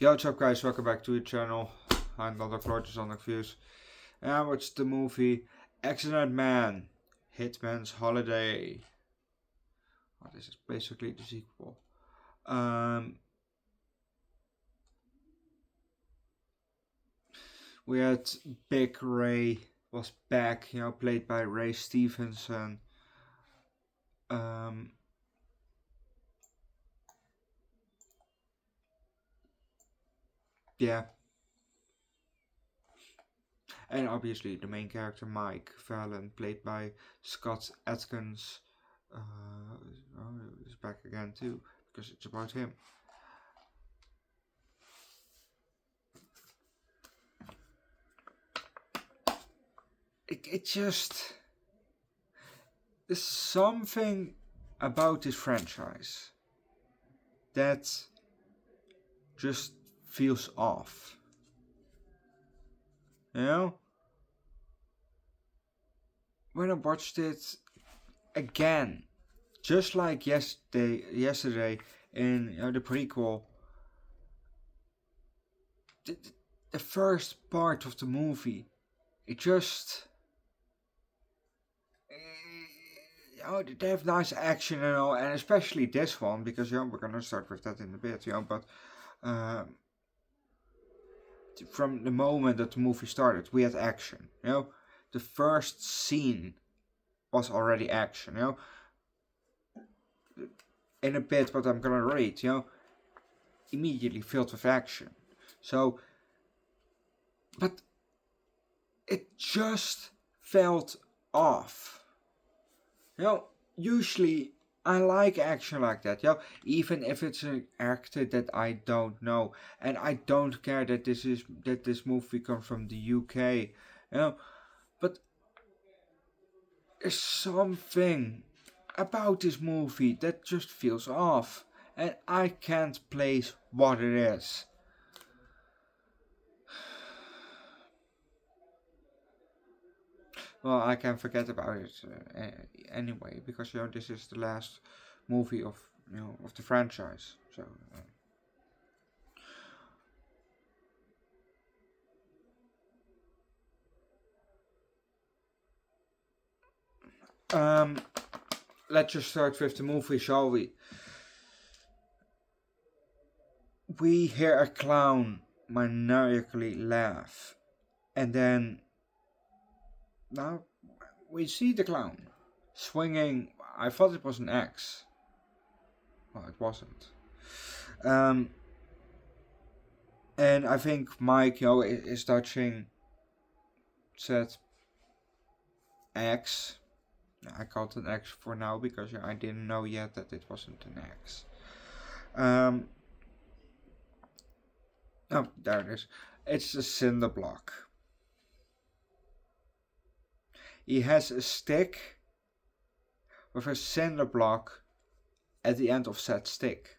Yo, what's up guys, welcome back to the channel. I'm Underdog Views. And I watched the movie Accident Man, Hitman's Holiday. Oh, this is basically the sequel. We had Big Ray was back, played by Ray Stevenson. Yeah. And obviously the main character Mike Fallon, played by Scott Atkins, is back again too, because it's about him. It just... There's something about this franchise that just feels off. You know? When I watched it again, just like yesterday in the prequel, the first part of the movie, it just... they have nice action and all, and especially this one, because we're gonna start with that in a bit, but from the moment that the movie started, we had action. The first scene was already action. In a bit, what I'm gonna read, immediately filled with action. So, but it just felt off. Usually I like action like that, even if it's an actor that I don't know, and I don't care that this movie comes from the UK, but there's something about this movie that just feels off, and I can't place what it is. Well, I can forget about it anyway, because this is the last movie of of the franchise. So let's just start with the movie, shall we? We hear a clown maniacally laugh, and then now we see the clown swinging. I thought it was an axe. Well, it wasn't. And I think Mike, is touching said axe. I called it an axe for now because I didn't know yet that it wasn't an axe. Oh, there it is. It's a cinder block. He has a stick with a cinder block at the end of said stick.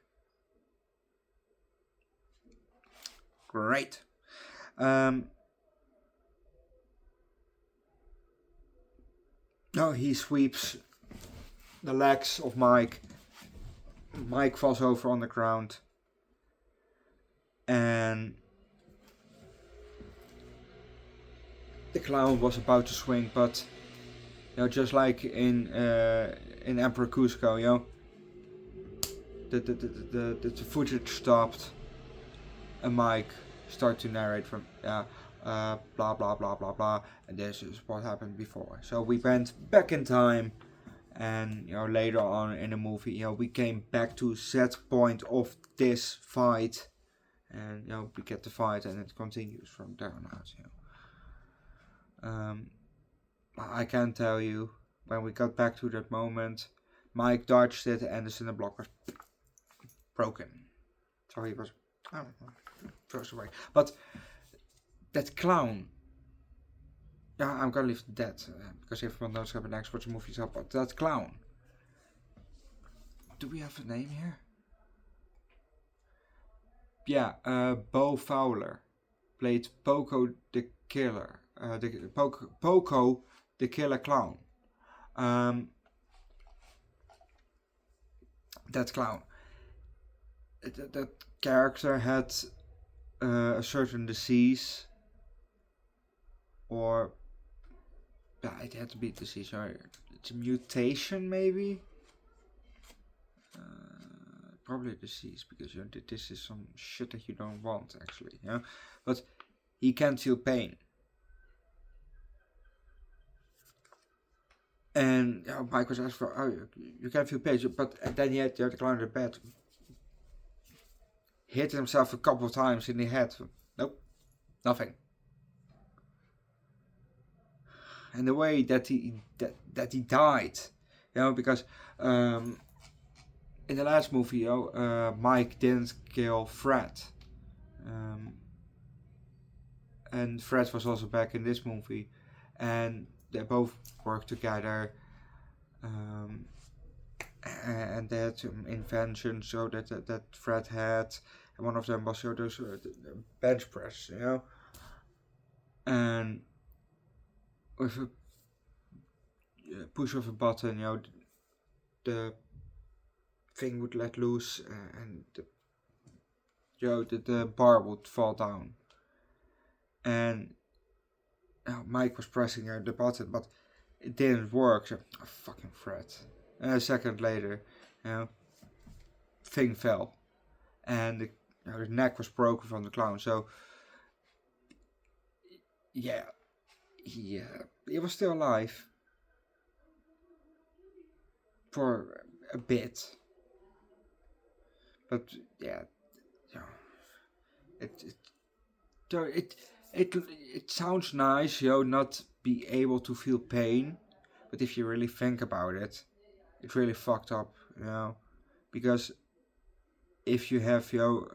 Great. Now he sweeps the legs of Mike. Mike falls over on the ground. And the clown was about to swing, but just like in Emperor Cusco, the footage stopped, and Mike started to narrate from blah blah blah blah blah, and this is what happened before. So we went back in time, and later on in the movie, we came back to set point of this fight, and we get the fight, and it continues from there on out. I can tell you, when we got back to that moment, Mike dodged it, and the cinder block was broken. So he was, I don't know, throws away. But that clown, I'm gonna leave that because everyone knows how the next watch movies up. But that clown, do we have a name here? Yeah, Bo Fowler played Poco the Killer. Poco the Killer Clown. That clown. That character had a certain disease, or yeah, it had to be disease. Or it's a mutation, maybe. Probably a disease, because this is some shit that you don't want, actually. But he can't feel pain. And Mike was asked for, you can't feel pain, but then he had to climb the bed, hit himself a couple of times in the head. Nope, nothing. And the way that he died, because in the last movie, Mike didn't kill Fred, and Fred was also back in this movie, and they both worked together, and they had some inventions so that Fred had, and one of them was those bench press, and with a push of a button, the thing would let loose, and the bar would fall down. And Mike was pressing the button, but it didn't work. So, fucking Fred. And a second later, thing fell, and the neck was broken from the clown. So, yeah, he was still alive for a bit, but yeah, it sounds nice, not be able to feel pain, but if you really think about it, it's really fucked up, because if you have, no,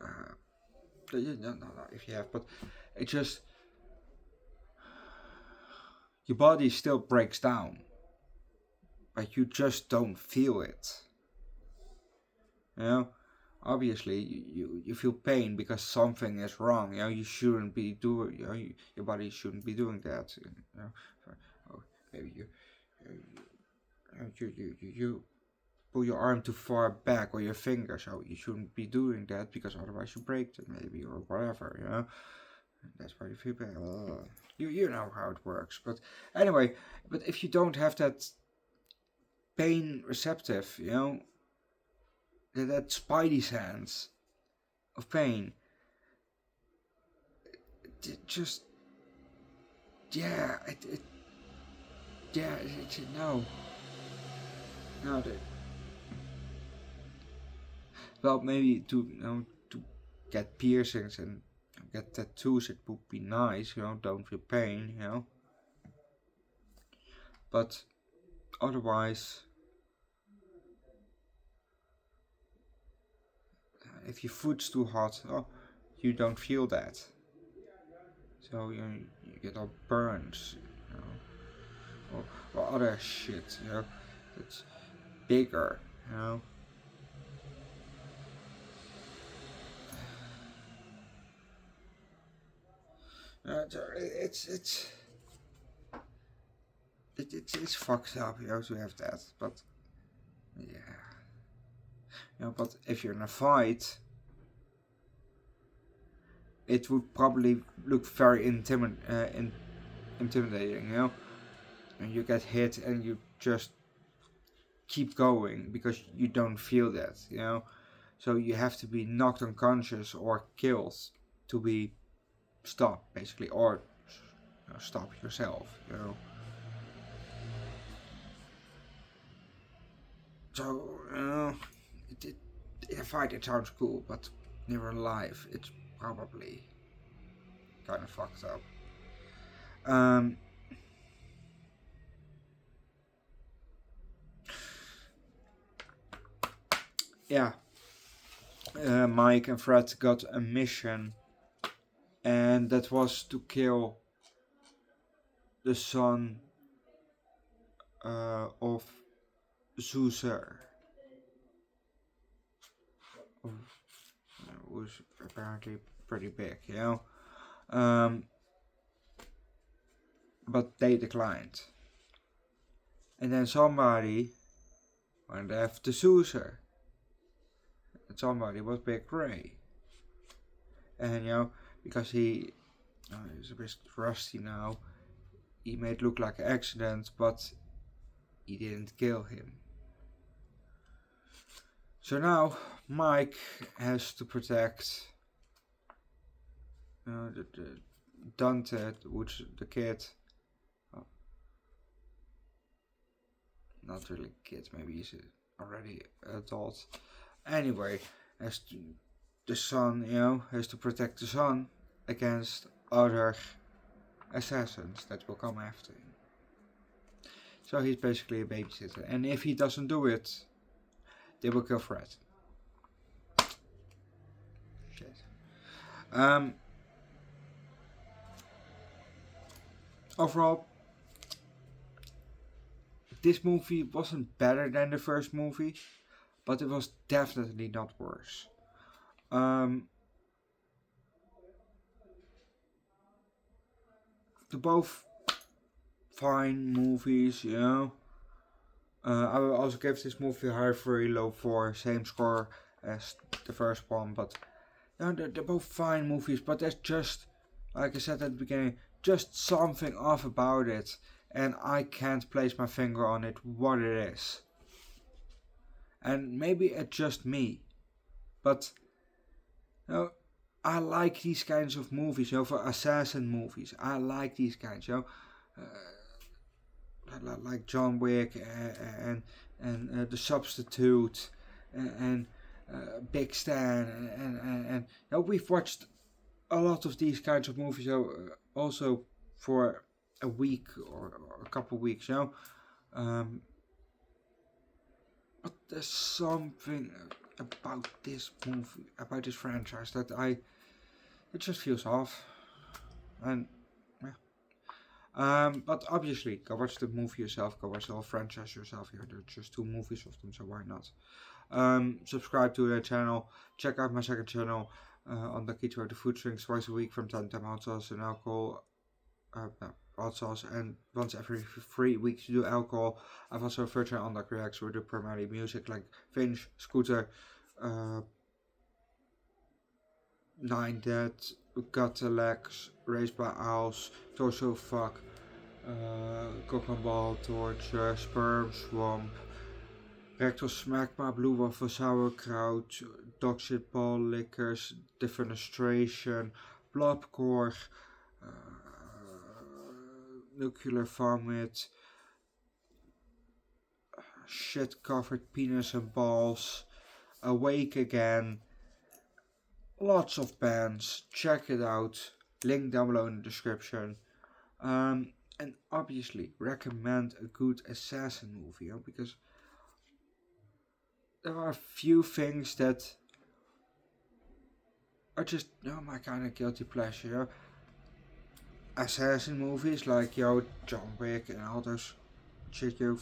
if you have, but it just, your body still breaks down, but you just don't feel it, Obviously, you feel pain because something is wrong. You shouldn't be doing. Your body shouldn't be doing that. Maybe you pull your arm too far back, or your finger, so you shouldn't be doing that, because otherwise you break it, maybe, or whatever. That's why you feel bad. You know how it works. But anyway, but if you don't have that pain receptive, that spidey sense of pain, it just, no, well, maybe to get piercings and get tattoos, it would be nice, don't feel pain, but otherwise, if your foot's too hot, you don't feel that. So you get all burns, or other shit, that's bigger, it's fucked up, to have that, but yeah, but if you're in a fight, it would probably look very intimidating, and you get hit and you just keep going because you don't feel that, so you have to be knocked unconscious or killed to be stopped, basically, or stop yourself, so in a fight it sounds cool, but in real life it's probably kind of fucked up. Yeah, Mike and Fred got a mission, and that was to kill the son of Zuzer, who's apparently pretty big, but they declined. And then somebody went after Zuzer, and somebody was Big Ray. And because he's a bit rusty now. He made it look like an accident, but he didn't kill him. So now Mike has to protect the Dante, which the kid. Oh, not really a kid, maybe he's already an adult. Anyway, has to, the son, has to protect the son against other assassins that will come after him. So he's basically a babysitter, and if he doesn't do it, they will kill Fred. Shit. Overall, this movie wasn't better than the first movie, but it was definitely not worse. They're both fine movies, I will also give this movie a high 3, low 4, same score as the first one, but they're both fine movies, but there's just, like I said at the beginning, just something off about it, and I can't place my finger on it what it is. And maybe it's just me, but I like these kinds of movies, for assassin movies. I like these kinds, like John Wick and The Substitute and Big Stan and we've watched a lot of these kinds of movies also for a week or a couple of weeks, but there's something about this movie, about this franchise that it just feels off, and but obviously, go watch the movie yourself, go watch the whole franchise yourself. Here, there are just 2 movies of them, so why not? Subscribe to the channel, check out my second channel, Underdog Eats, where the food drinks twice a week from time to time, hot sauce and alcohol, hot sauce, and once every 3 weeks you do alcohol. I've also a third channel, Underdog Reacts, where we do primarily music like Finch, Scooter, Nine Dead, Gutter Legs, Raised by Owls, Torso Fuck, Cock and Ball, Torture, Sperm Swamp, Rectal Smegma, Blue Waffle, Sauerkraut, Dog Shit Ball Lickers, Defenestration, Blobcore, Nuclear Vomit, Shit Covered Penis and Balls, Awake Again. Lots of bands, check it out, link down below in the description, and obviously recommend a good assassin movie, because there are a few things that are just my kind of guilty pleasure, assassin movies like John Wick and all those shit you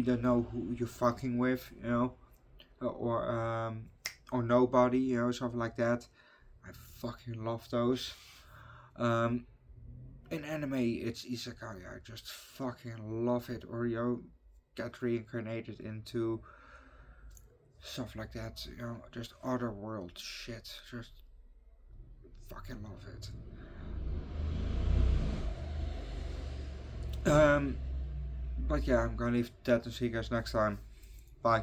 don't know who you're fucking with, or Nobody, something like that. I fucking love those. In anime, it's isekai. I just fucking love it. Or get reincarnated into stuff like that. Just other world shit. Just fucking love it. But yeah, I'm gonna leave that and see you guys next time. Bye.